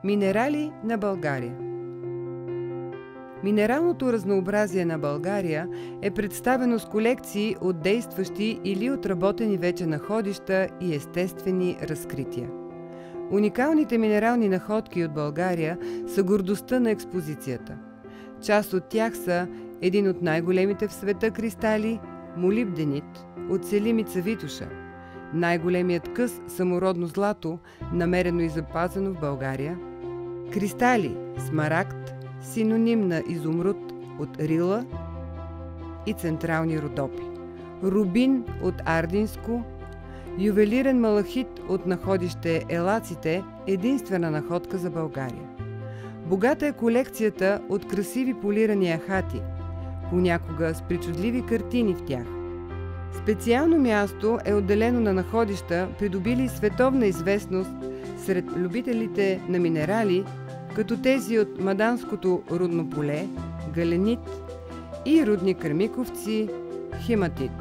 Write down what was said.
Минерали на България. Минералното разнообразие на България е представено с колекции от действащи или отработени вече находища и естествени разкрития. Уникалните минерални находки от България са гордостта на експозицията. Част от тях са един от най-големите в света кристали – молибденит от селимица Витоша, най-големият къс самородно злато, намерено и запазено в България, кристали смарагд, синоним на изумруд от Рила и централни Родопи, рубин от Ардинско, ювелирен малахит от находище Елаците, единствена находка за България. Богата е колекцията от красиви полирани ахати, понякога с причудливи картини в тях. Специално място е отделено на находища, придобили световна известност сред любителите на минерали, като тези от Маданското рудно поле, галенит и рудник Кремиковци, хематит.